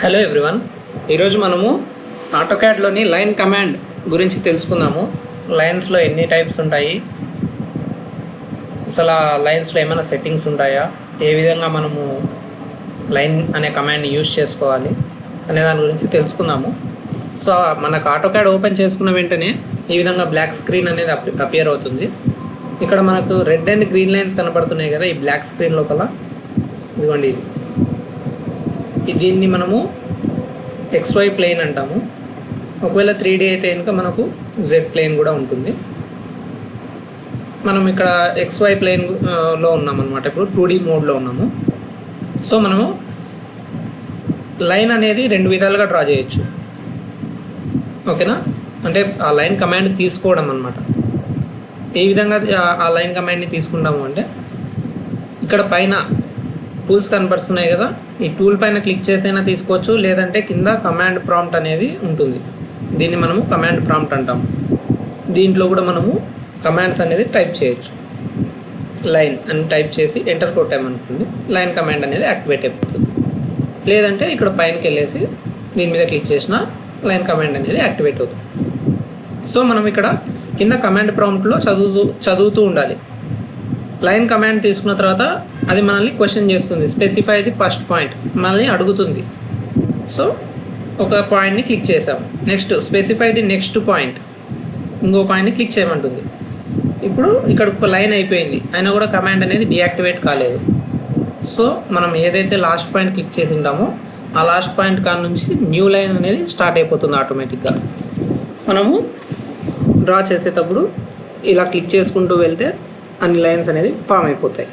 Hello everyone, ఈరోజు మనము ఆటోక్యాడ్లోని line command గురించి తెలుసుకుందాము. లైన్స్లో ఎన్ని టైప్స్ ఉంటాయి, అసలు ఆ లైన్స్లో ఏమైనా సెట్టింగ్స్ ఉంటాయా, ఏ విధంగా మనము లైన్ అనే కమాండ్ని యూజ్ చేసుకోవాలి అనే దాని గురించి తెలుసుకుందాము. సో మనకు ఆటోక్యాడ్ ఓపెన్ చేసుకున్న వెంటనే ఈ విధంగా బ్లాక్ స్క్రీన్ అనేది అపియర్ అవుతుంది. ఇక్కడ మనకు రెడ్ అండ్ గ్రీన్ లైన్స్ కనపడుతున్నాయి కదా, ఈ బ్లాక్ స్క్రీన్ లోపల ఇదిగోండి, దీన్ని మనము XY ప్లేన్ అంటాము. ఒకవేళ 3D అయితే కనుక మనకు Z ప్లేన్ కూడా ఉంటుంది. మనం ఇక్కడ XY ప్లేన్లో ఉన్నామన్నమాట, ఇప్పుడు 2D మోడ్లో ఉన్నాము. సో మనము లైన్ అనేది రెండు విధాలుగా డ్రా చేయొచ్చు, ఓకేనా. అంటే ఆ లైన్ కమాండ్ తీసుకోవడం అన్నమాట. ఏ విధంగా ఆ లైన్ కమాండ్ని తీసుకుంటాము అంటే, ఇక్కడ పైన టూల్స్ కనపడుతున్నాయి కదా, ఈ టూల్ పైన క్లిక్ చేసైనా తీసుకోవచ్చు, లేదంటే కింద కమాండ్ ప్రాంప్ట్ అనేది ఉంటుంది. దీన్ని మనము కమాండ్ ప్రాంప్ట్ అంటాము. దీంట్లో కూడా మనము కమాండ్స్ అనేది టైప్ చేయొచ్చు. లైన్ అని టైప్ చేసి ఎంటర్ కొట్టామనుకోండి, లైన్ కమాండ్ అనేది యాక్టివేట్ అయిపోతుంది. లేదంటే ఇక్కడ పైనకి వెళ్ళేసి దీని మీద క్లిక్ చేసిన లైన్ కమాండ్ అనేది యాక్టివేట్ అవుతుంది. సో మనం ఇక్కడ కింద కమాండ్ ప్రాంప్ట్లో చదువుతూ ఉండాలి. లైన్ కమాండ్ తీసుకున్న తర్వాత అది మనల్ని క్వశ్చన్ చేస్తుంది, స్పెసిఫై ది ఫస్ట్ పాయింట్ మనల్ని అడుగుతుంది. సో ఒక పాయింట్ని క్లిక్ చేసాము, next specify the next point, ఇంకో పాయింట్ని క్లిక్ చేయమంటుంది. ఇప్పుడు ఇక్కడ ఒక లైన్ అయిపోయింది, అయినా కూడా కమాండ్ అనేది డియాక్టివేట్ కాలేదు. సో మనం ఏదైతే లాస్ట్ పాయింట్ క్లిక్ చేసి ఉంటామో ఆ లాస్ట్ పాయింట్ కాడ నుంచి న్యూ లైన్ అనేది స్టార్ట్ అయిపోతుంది ఆటోమేటిక్గా. మనము డ్రా చేసేటప్పుడు ఇలా క్లిక్ చేసుకుంటూ వెళ్తే అన్ని లైన్స్ అనేది ఫామ్ అయిపోతాయి.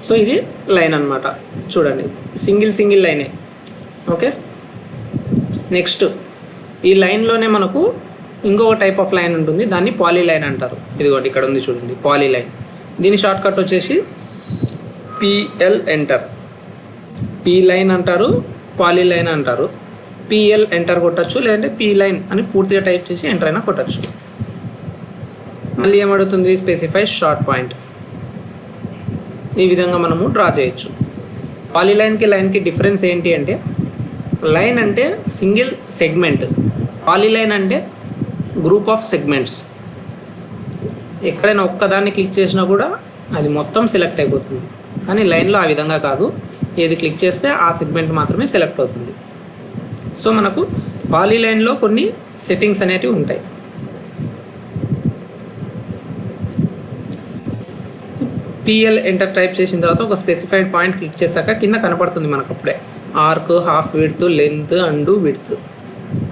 సో ఇది లైన్ అన్నమాట. చూడండి, సింగిల్ లైనే, ఓకే. నెక్స్ట్ ఈ లైన్లోనే మనకు ఇంకొక టైప్ ఆఫ్ లైన్ ఉంటుంది, దాన్ని పాలీ లైన్ అంటారు. ఇదిగోండి ఇక్కడ ఉంది చూడండి, పాలీ లైన్. దీని షార్ట్ కట్ వచ్చేసి PL ఎంటర్. పీ లైన్ అంటారు, పాలీ లైన్ అంటారు. PL ఎంటర్ కొట్టచ్చు, లేదంటే పీ లైన్ అని పూర్తిగా టైప్ చేసి ఎంటర్ అయినా కొట్టచ్చు. మళ్ళీ ఏమడుగుతుంది, స్పెసిఫై షార్ట్ పాయింట్. ఈ విధంగా మనము డ్రా చేయొచ్చు. పాలీలైన్కి లైన్కి డిఫరెన్స్ ఏంటి అంటే, లైన్ అంటే సింగిల్ సెగ్మెంట్, పాలీలైన్ అంటే గ్రూప్ ఆఫ్ సెగ్మెంట్స్. ఎక్కడైనా ఒక్కదాన్ని క్లిక్ చేసినా కూడా అది మొత్తం సెలెక్ట్ అయిపోతుంది. కానీ లైన్లో ఆ విధంగా కాదు, ఏది క్లిక్ చేస్తే ఆ సెగ్మెంట్ మాత్రమే సెలెక్ట్ అవుతుంది. సో మనకు పాలీలైన్లో కొన్ని సెట్టింగ్స్ అనేటివి ఉంటాయి. PL ఎంటర్ టైప్ చేసిన తర్వాత ఒక స్పెసిఫైడ్ పాయింట్ క్లిక్ చేశాక కింద కనపడుతుంది మనకు అప్పుడే arc, half width, length and width.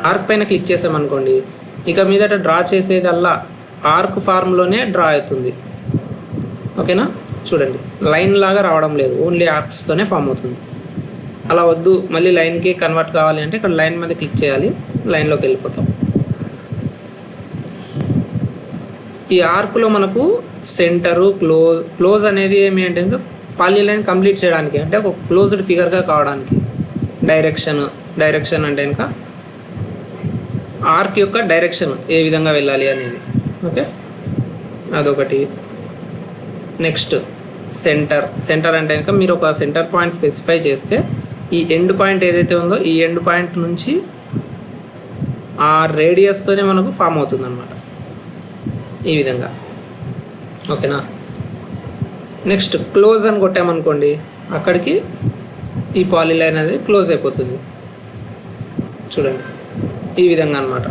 Arc పైన క్లిక్ చేసామనుకోండి, ఇక మీదట డ్రా చేసేదల్లా ఆర్క్ ఫార్మ్లోనే డ్రా అవుతుంది, ఓకేనా. చూడండి, లైన్ లాగా రావడం లేదు, ఓన్లీ ఆర్క్స్తోనే ఫామ్ అవుతుంది. అలా వద్దు, మళ్ళీ లైన్కి కన్వర్ట్ కావాలి అంటే ఇక్కడ లైన్ మీద క్లిక్ చేయాలి, లైన్లోకి వెళ్ళిపోతాం. ఈ ఆర్క్లో మనకు సెంటరు, క్లోజ్ అనేది ఏమి అంటే పాలీ లైన్ కంప్లీట్ చేయడానికి, అంటే ఒక క్లోజ్డ్ ఫిగర్గా కావడానికి. డైరెక్షన్ అంటే ఇంకా ఆర్క్ యొక్క డైరెక్షన్ ఏ విధంగా వెళ్ళాలి అనేది, ఓకే, అదొకటి. నెక్స్ట్ సెంటర్ అంటే కనుక మీరు ఒక సెంటర్ పాయింట్ స్పెసిఫై చేస్తే ఈ ఎండ్ పాయింట్ ఏదైతే ఉందో ఈ ఎండ్ పాయింట్ నుంచి ఆ రేడియస్తోనే మనకు ఫామ్ అవుతుంది అన్నమాట, ఈ విధంగా, ఓకేనా. నెక్స్ట్ క్లోజ్ అని కొట్టామనుకోండి, అక్కడికి ఈ పాలీలైన్ అనేది క్లోజ్ అయిపోతుంది. చూడండి, ఈ విధంగా అన్నమాట.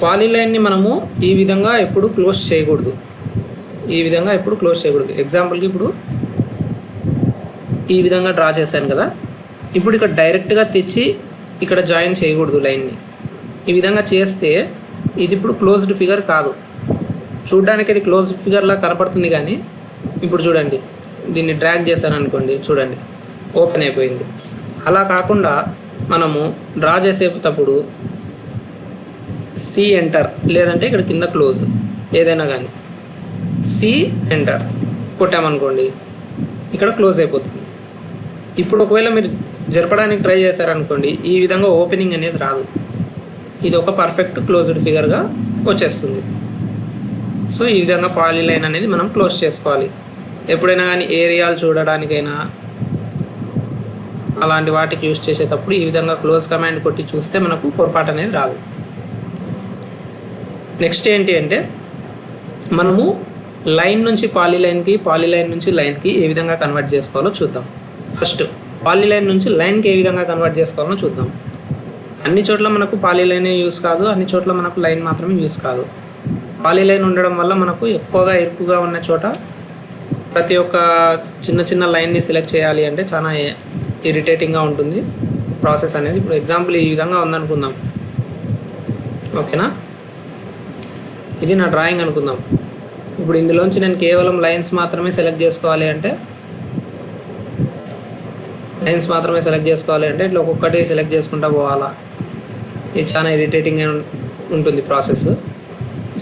పాలీలైన్ని మనము ఈ విధంగా ఎప్పుడు క్లోజ్ చేయకూడదు, ఎగ్జాంపుల్కి ఇప్పుడు ఈ విధంగా డ్రా చేశాను కదా, ఇప్పుడు ఇక్కడ డైరెక్ట్గా తెచ్చి ఇక్కడ జాయిన్ చేయకూడదు లైన్ని. ఈ విధంగా చేస్తే ఇది ఇప్పుడు క్లోజ్డ్ ఫిగర్ కాదు, చూడడానికి ఇది క్లోజ్డ్ ఫిగర్లా కనపడుతుంది. కానీ ఇప్పుడు చూడండి, దీన్ని డ్రాగ్ చేశాను అనుకోండి, చూడండి ఓపెన్ అయిపోయింది. అలా కాకుండా మనము డ్రా చేసేటప్పుడు C ఎంటర్, లేదంటే ఇక్కడ కింద క్లోజ్, ఏదైనా కానీ C ఎంటర్ కొట్టామనుకోండి, ఇక్కడ క్లోజ్ అయిపోతుంది. ఇప్పుడు ఒకవేళ మీరు జరపడానికి ట్రై చేశారనుకోండి, ఈ విధంగా ఓపెనింగ్ అనేది రాదు, ఇది ఒక పర్ఫెక్ట్ క్లోజ్డ్ ఫిగర్గా వచ్చేస్తుంది. సో ఈ విధంగా పాలీలైన్ అనేది మనం క్లోజ్ చేసుకోవాలి. ఎప్పుడైనా కానీ ఏరియాలు చూడడానికైనా అలాంటి వాటికి యూజ్ చేసేటప్పుడు ఈ విధంగా క్లోజ్ కమాండ్ కొట్టి చూస్తే మనకు పొరపాటు అనేది రాదు. నెక్స్ట్ ఏంటి అంటే మనము లైన్ నుంచి పాలీలైన్కి, పాలీలైన్ నుంచి లైన్కి ఏ విధంగా కన్వర్ట్ చేసుకోవాలో చూద్దాం. ఫస్ట్ పాలీలైన్ నుంచి లైన్కి ఏ విధంగా కన్వర్ట్ చేసుకోవాలో చూద్దాం. అన్ని చోట్ల మనకు పాలీలైనే యూస్ కాదు, అన్ని చోట్ల మనకు లైన్ మాత్రమే యూస్ కాదు. పాలీలైన్ ఉండడం వల్ల మనకు ఎక్కువగా ఇరుకుగా ఉన్న చోట ప్రతి ఒక్క చిన్న చిన్న లైన్ని సెలెక్ట్ చేయాలి అంటే చాలా ఇరిటేటింగ్గా ఉంటుంది ప్రాసెస్ అనేది. ఇప్పుడు ఎగ్జాంపుల్ ఈ విధంగా ఉందనుకుందాం, ఓకేనా. ఇది నా డ్రాయింగ్ అనుకుందాం. ఇప్పుడు ఇందులోంచి నేను కేవలం లైన్స్ మాత్రమే సెలెక్ట్ చేసుకోవాలి అంటే ఇట్లా ఒక్కొక్కటి సెలెక్ట్ చేసుకుంటూ పోవాలా. ఇది చాలా ఇరిటేటింగ్ ఉంటుంది ప్రాసెస్.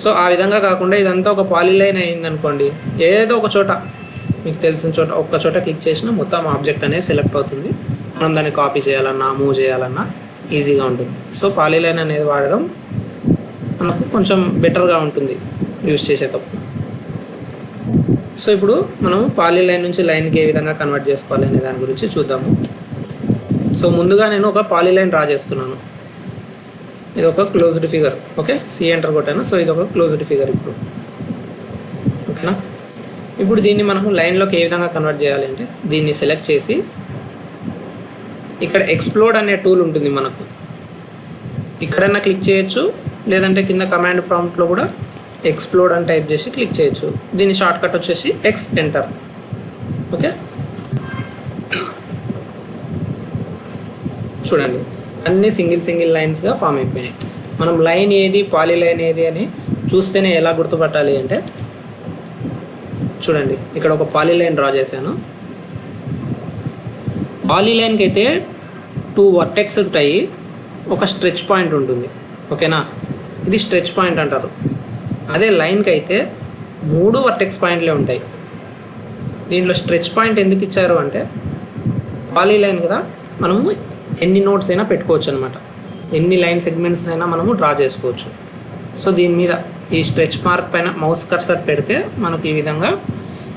సో ఆ విధంగా కాకుండా ఇదంతా ఒక పాలీలైన్ అయింది అనుకోండి, ఏదో ఒక చోట మీకు తెలిసిన చోట ఒక్క చోట క్లిక్ చేసినా మొత్తం ఆబ్జెక్ట్ అనేది సెలెక్ట్ అవుతుంది. మనం దాన్ని కాపీ చేయాలన్నా మూవ్ చేయాలన్నా ఈజీగా ఉంటుంది. సో పాలీలైన్ అనేది వాడడం మనకు కొంచెం బెటర్గా ఉంటుంది యూజ్ చేసేటప్పుడు. సో ఇప్పుడు మనం పాలీలైన్ నుంచి లైన్కి ఏ విధంగా కన్వర్ట్ చేసుకోవాలి అనే దాని గురించి చూద్దాము. సో ముందుగా నేను ఒక పాలీలైన్ డ్రా చేస్తున్నాను. ఇది ఒక closed figure, okay. C enter కొట్టాను. సో ఇది ఒక క్లోజ్డ్ ఫిగర్ ఇప్పుడు, ఓకేనా. ఇప్పుడు దీన్ని మనము లైన్లోకి ఏ విధంగా కన్వర్ట్ చేయాలి అంటే దీన్ని సెలెక్ట్ చేసి ఇక్కడ ఎక్స్ప్లోడ్ అనే టూల్ ఉంటుంది మనకు. ఇక్కడన్నా క్లిక్ చేయొచ్చు, లేదంటే కింద కమాండ్ ప్రాంప్ట్లో కూడా ఎక్స్ప్లోడ్ అని టైప్ చేసి క్లిక్ చేయొచ్చు. దీని షార్ట్ కట్ వచ్చేసి ఎక్స్ ఎంటర్, ఓకే. చూడండి అన్నీ సింగిల్ లైన్స్గా ఫామ్ అయిపోయినాయి. మనం లైన్ ఏది పాలీలైన్ ఏది అని చూస్తేనే ఎలా గుర్తుపట్టాలి అంటే చూడండి, ఇక్కడ ఒక పాలీలైన్ డ్రా చేశాను. పాలీలైన్కి అయితే 2 వర్టెక్స్ ఉంటాయి, ఒక స్ట్రెచ్ పాయింట్ ఉంటుంది, ఓకేనా. ఇది స్ట్రెచ్ పాయింట్ అంటారు. అదే లైన్కి అయితే 3 వర్టెక్స్ పాయింట్లే ఉంటాయి. దీంట్లో స్ట్రెచ్ పాయింట్ ఎందుకు ఇచ్చారు అంటే పాలీలైన్ కదా, మనము ఎన్ని నోట్స్ అయినా పెట్టుకోవచ్చు అనమాట, ఎన్ని లైన్ సెగ్మెంట్స్ అయినా మనము డ్రా చేసుకోవచ్చు. సో దీని మీద ఈ స్ట్రెచ్ మార్క్ పైన మౌస్ కర్సర్ పెడితే మనకు ఈ విధంగా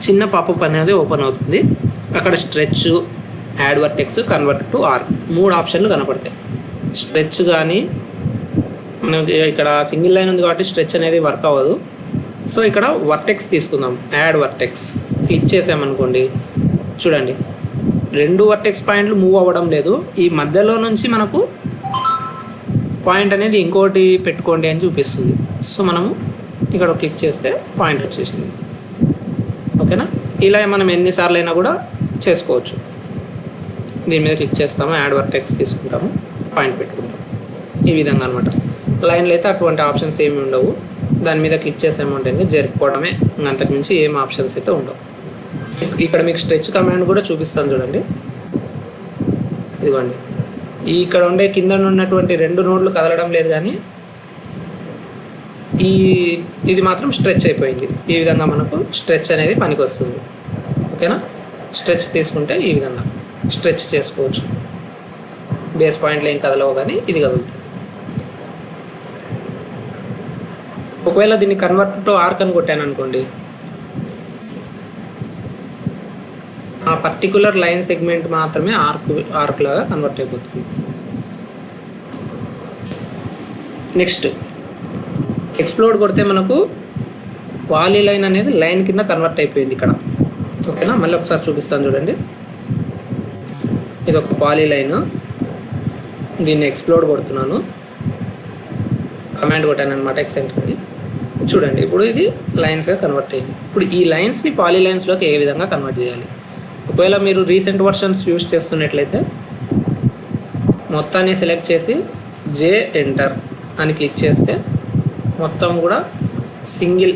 చిన్న పాపప్ అనేది ఓపెన్ అవుతుంది. అక్కడ stretch, add vertex, convert to arc 3 ఆప్షన్లు కనపడతాయి. స్ట్రెచ్ కానీ మనకి ఇక్కడ సింగిల్ లైన్ ఉంది కాబట్టి స్ట్రెచ్ అనేది వర్క్ అవ్వదు. సో ఇక్కడ వర్టెక్స్ తీసుకుందాం, యాడ్ వర్టెక్స్ క్లిక్ చేసామనుకోండి, చూడండి 2 వర్టెక్స్ పాయింట్లు మూవ్ అవ్వడం లేదు. ఈ మధ్యలో నుంచి మనకు పాయింట్ అనేది ఇంకోటి పెట్టుకోండి అని చూపిస్తుంది. సో మనము ఇక్కడ క్లిక్ చేస్తే పాయింట్ వచ్చేసింది, ఓకేనా. ఇలా మనం ఎన్నిసార్లు అయినా కూడా చేసుకోవచ్చు. దీని మీద క్లిక్ చేస్తాము, యాడ్ వర్టెక్స్ తీసుకుంటాము, పాయింట్ పెట్టుకుంటాం, ఈ విధంగా అనమాట. లైన్లో అయితే అటువంటి ఆప్షన్స్ ఏమి ఉండవు. దాని మీద క్లిక్ చేసామంటే జరుపుకోవడమే, అంతకుమించి ఏం ఆప్షన్స్ అయితే ఉండవు. ఇక్కడ మీకు స్ట్రెచ్ కమాండ్ కూడా చూపిస్తాను చూడండి. ఇదిగోండి, ఇక్కడ ఉండే కింద ఉన్నటువంటి 2 నోడ్లు కదలడం లేదు, కానీ ఇది మాత్రం స్ట్రెచ్ అయిపోయింది. ఈ విధంగా మనకు స్ట్రెచ్ అనేది పనికి వస్తుంది, ఓకేనా. స్ట్రెచ్ తీసుకుంటే ఈ విధంగా స్ట్రెచ్ చేసుకోవచ్చు. బేస్ పాయింట్లు ఏం కదలవు, కానీ ఇది కదులుతుంది. ఒకవేళ దీన్ని కన్వర్ట్ టు ఆర్క్ అని కొట్టాను అనుకోండి, ఆ పర్టికులర్ లైన్ సెగ్మెంట్ మాత్రమే ఆర్క్ లాగా కన్వర్ట్ అయిపోతుంది. నెక్స్ట్ ఎక్స్ప్లోడ్ కొడితే మనకు పాలీలైన్ అనేది లైన్ కింద కన్వర్ట్ అయిపోయింది ఇక్కడ, ఓకేనా. మళ్ళీ ఒకసారి చూపిస్తాను చూడండి. ఇది ఒక పాలీలైన్, దీన్ని ఎక్స్ప్లోడ్ కొడుతున్నాను, కమాండ్ కొట్టాను అనమాట, ఎక్సెంటర్ అని. చూడండి ఇప్పుడు ఇది లైన్స్గా కన్వర్ట్ అయింది. ఇప్పుడు ఈ లైన్స్ని పాలీలైన్స్లోకి ఏ విధంగా కన్వర్ట్ చేయాలి? ఒకవేళ మీరు రీసెంట్ వర్షన్స్ యూజ్ చేస్తున్నట్లయితే మొత్తాన్ని సెలెక్ట్ చేసి జే ఎంటర్ అని క్లిక్ చేస్తే మొత్తం కూడా సింగిల్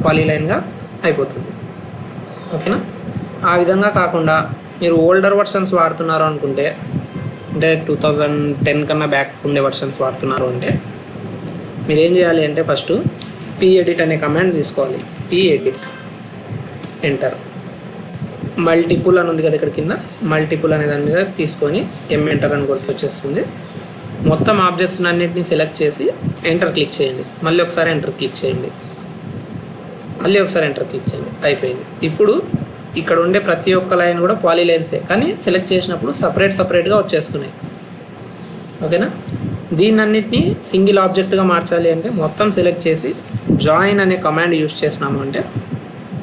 పాలీలైన్గా అయిపోతుంది, ఓకేనా. ఆ విధంగా కాకుండా మీరు ఓల్డర్ వర్షన్స్ వాడుతున్నారు అనుకుంటే, అంటే 2010 కన్నా బ్యాక్ ఉండే వర్షన్స్ వాడుతున్నారు అంటే మీరు ఏం చేయాలి అంటే ఫస్ట్ pEdit అనే కమాండ్ తీసుకోవాలి. pEdit ఎంటర్, మల్టిపుల్ అని ఉంది కదా ఇక్కడ కింద, మల్టిపుల్ అనే దాని మీద తీసుకొని ఎంటర్ అని గుర్తొచ్చేస్తుంది. మొత్తం ఆబ్జెక్ట్స్ అన్నింటినీ సెలెక్ట్ చేసి ఎంటర్ క్లిక్ చేయండి. మళ్ళీ ఒకసారి ఎంటర్ క్లిక్ చేయండి, మళ్ళీ ఒకసారి ఎంటర్ క్లిక్ చేయండి, అయిపోయింది. ఇప్పుడు ఇక్కడ ఉండే ప్రతి ఒక్క లైన్ కూడా పాలీలైన్సే, కానీ సెలెక్ట్ చేసినప్పుడు సపరేట్గా వచ్చేస్తున్నాయి. ఓకేనా. దీన్నన్నిటిని సింగిల్ ఆబ్జెక్ట్గా మార్చాలి అంటే మొత్తం సెలెక్ట్ చేసి జాయిన్ అనే కమాండ్ యూజ్ చేసినాము అంటే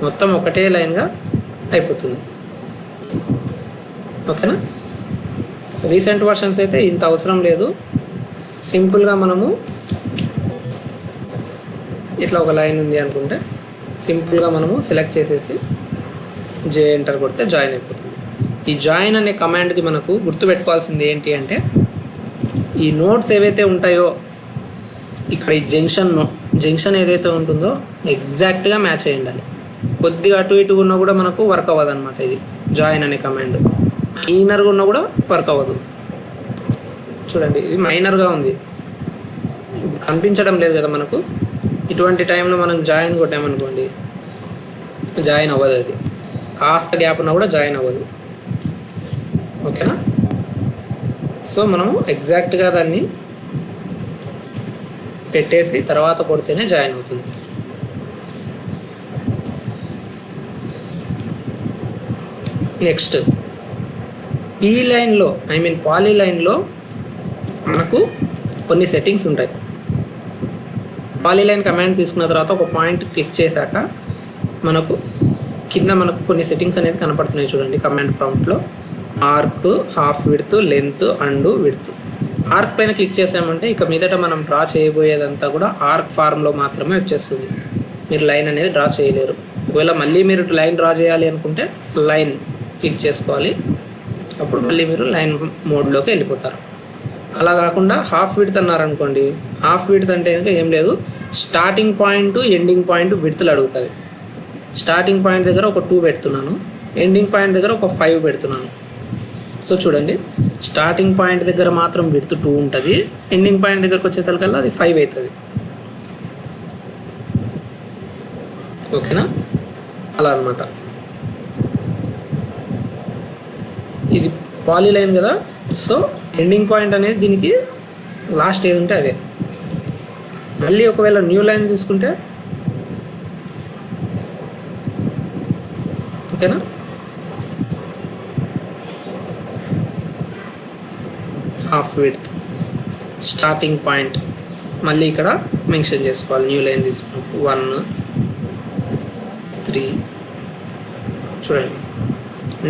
మొత్తం ఒకటే లైన్గా అయిపోతుంది. ఓకేనా. రీసెంట్ వర్షన్స్ అయితే ఇంత అవసరం లేదు. సింపుల్గా మనము ఇట్లా ఒక లైన్ ఉంది అనుకుంటే సింపుల్గా మనము సెలెక్ట్ చేసేసి ఎంటర్ కొడితే జాయిన్ అయిపోతుంది. ఈ జాయిన్ అనే కమాండ్కి మనకు గుర్తుపెట్టుకోవాల్సింది ఏంటి అంటే ఈ నోట్స్ ఏవైతే ఉంటాయో ఇక్కడ ఈ జంక్షన్ ఏదైతే ఉంటుందో ఎగ్జాక్ట్గా మ్యాచ్ అయ్యి ఉండాలి. కొద్దిగా అటు ఇటు ఉన్నా కూడా మనకు వర్క్ అవ్వదు అనమాట. ఇది జాయిన్ అనే కమాండ్ మైనర్గా ఉన్నా కూడా వర్క్ అవ్వదు. చూడండి ఇది మైనర్గా ఉంది, కనిపించడం లేదు కదా మనకు. ఇటువంటి టైంలో మనం జాయిన్ కొట్టామనుకోండి జాయిన్ అవ్వదు. అది కాస్త గ్యాప్ ఉన్నా కూడా జాయిన్ అవ్వదు. ఓకేనా. సో మనము ఎగ్జాక్ట్గా దాన్ని పెట్టేసి తర్వాత కొడితేనే జాయిన్ అవుతుంది. నెక్స్ట్ పాలీలైన్లో మనకు కొన్ని సెట్టింగ్స్ ఉంటాయి. పాలీలైన్ కమాండ్ తీసుకున్న తర్వాత ఒక పాయింట్ క్లిక్ చేశాక మనకు కింద మనకు కొన్ని సెట్టింగ్స్ అనేది కనపడుతున్నాయి. చూడండి కమాండ్ ప్రాంప్ట్లో arc, half width, length and width. Arc పైన క్లిక్ చేసామంటే ఇక మీదట మనం డ్రా చేయబోయేదంతా కూడా ఆర్క్ ఫార్మ్లో మాత్రమే వచ్చేస్తుంది. మీరు లైన్ అనేది డ్రా చేయలేరు. ఒకవేళ మళ్ళీ మీరు లైన్ డ్రా చేయాలి అనుకుంటే లైన్ క్లిక్ చేసుకోవాలి. అప్పుడు మళ్ళీ మీరు లైన్ మోడ్లోకి వెళ్ళిపోతారు. అలా కాకుండా హాఫ్ విడ్త్ అన్నారనుకోండి, హాఫ్ విడ్త్ అంటే ఇంకా ఏం లేదు, స్టార్టింగ్ పాయింట్ ఎండింగ్ పాయింట్ విడ్త్లు అడుగుతుంది. స్టార్టింగ్ పాయింట్ దగ్గర ఒక 2 పెడుతున్నాను, ఎండింగ్ పాయింట్ దగ్గర ఒక 5 పెడుతున్నాను. సో చూడండి స్టార్టింగ్ పాయింట్ దగ్గర మాత్రం విడ్త్ 2 ఉంటుంది, ఎండింగ్ పాయింట్ దగ్గరకు వచ్చేసరికల్లా అది 5 అవుతుంది. ఓకేనా. అలా అనమాట. ఇది పాలీలైన్ కదా, సో ఎండింగ్ పాయింట్ అనేది దీనికి లాస్ట్ ఏది ఉంటే అదే. మళ్ళీ ఒకవేళ న్యూ లైన్ తీసుకుంటే ఓకేనా. హాఫ్ విడ్త్ స్టార్టింగ్ పాయింట్ మళ్ళీ ఇక్కడ మెన్షన్ చేసుకోవాలి. న్యూ లైన్ తీసుకున్నప్పుడు 1, 3 చూడండి.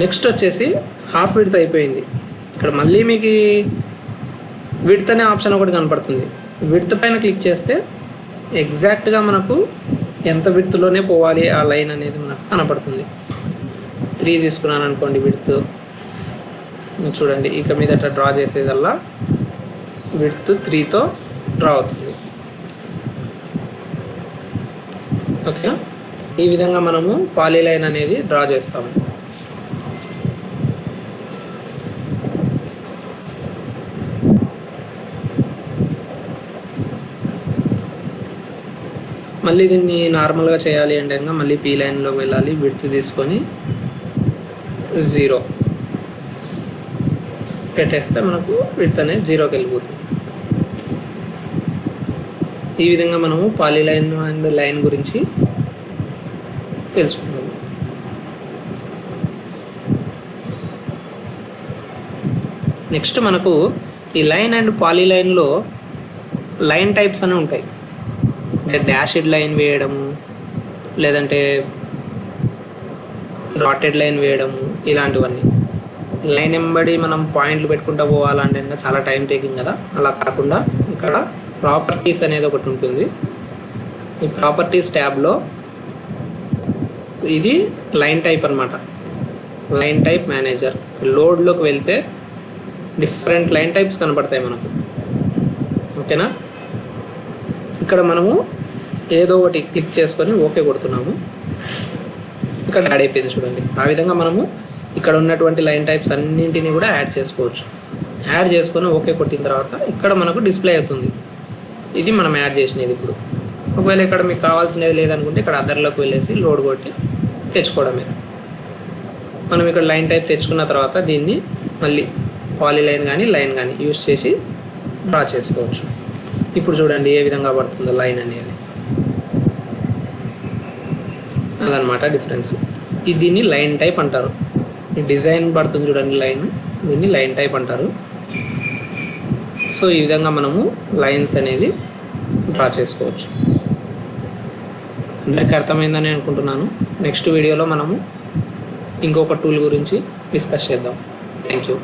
నెక్స్ట్ వచ్చేసి హాఫ్ విడ్త్ అయిపోయింది. ఇక్కడ మళ్ళీ మీకు విడ్త్ అనే ఆప్షన్ ఒకటి కనపడుతుంది. విడ్త్ పైన క్లిక్ చేస్తే ఎగ్జాక్ట్గా మనకు ఎంత విడ్త్లోనే పోవాలి ఆ లైన్ అనేది మనకు కనపడుతుంది. 3 తీసుకున్నాను అనుకోండి విడ్త్. చూడండి ఇక మీదట డ్రా చేసేదల్లా విడ్త్ 3తో డ్రా అవుతుంది. ఓకేనా. ఈ విధంగా మనము పాలీలైన్ అనేది డ్రా చేస్తాము. మళ్ళీ దీన్ని నార్మల్గా చేయాలి అంటే కనుక మళ్ళీ పీ లైన్లో వెళ్ళాలి, విడ్త్ తీసుకొని 0 పెట్టేస్తే మనకు విడ్త్ అనేది 0కి వెళ్ళిపోతుంది. ఈ విధంగా మనము పాలీలైన్ అండ్ లైన్ గురించి తెలుసుకున్నాము. నెక్స్ట్ మనకు ఈ లైన్ అండ్ పాలీలైన్లో లైన్ టైప్స్ అని ఉంటాయి. అంటే డాషెడ్ లైన్ వేయడము, లేదంటే డాటెడ్ లైన్ వేయడము, ఇలాంటివన్నీ. లైన్ వెంబడి మనం పాయింట్లు పెట్టుకుంటూ పోవాలంటే ఇంకా చాలా టైం టేకింగ్ కదా. అలా కాకుండా ఇక్కడ ప్రాపర్టీస్ అనేది ఒకటి ఉంటుంది. ఈ ప్రాపర్టీస్ ట్యాబ్లో ఇది లైన్ టైప్ అనమాట. లైన్ టైప్ మేనేజర్ లోడ్లోకి వెళ్తే డిఫరెంట్ లైన్ టైప్స్ కనపడతాయి మనకు. ఓకేనా. ఇక్కడ మనము ఏదో ఒకటి క్లిక్ చేసుకొని ఓకే కొడుతున్నాము. ఇక్కడ యాడ్ అయిపోయింది చూడండి. ఆ విధంగా మనము ఇక్కడ ఉన్నటువంటి లైన్ టైప్స్ అన్నింటినీ కూడా యాడ్ చేసుకోవచ్చు. యాడ్ చేసుకొని ఓకే కొట్టిన తర్వాత ఇక్కడ మనకు డిస్ప్లే అవుతుంది. ఇది మనం యాడ్ చేసినది. ఇప్పుడు ఒకవేళ ఇక్కడ మీకు కావాల్సినది లేదనుకుంటే ఇక్కడ అదర్లోకి వెళ్ళేసి లోడ్ కొట్టి తెచ్చుకోవడమే. మనం ఇక్కడ లైన్ టైప్ తెచ్చుకున్న తర్వాత దీన్ని మళ్ళీ పాలీలైన్ కానీ లైన్ కానీ యూజ్ చేసి డ్రా చేసుకోవచ్చు. ఇప్పుడు చూడండి ఏ విధంగా పడుతుందో లైన్ అనేది. అదనమాట డిఫరెన్స్. దీన్ని లైన్ టైప్ అంటారు. ఈ డిజైన్ పడుతుంది చూడండి లైన్, దీన్ని లైన్ టైప్ అంటారు. సో ఈ విధంగా మనము లైన్స్ అనేది డ్రా చేసుకోవచ్చు. అందరికీ అర్థమైందని అనుకుంటున్నాను. నెక్స్ట్ వీడియోలో మనము ఇంకొక టూల్ గురించి డిస్కస్ చేద్దాం. Thank you.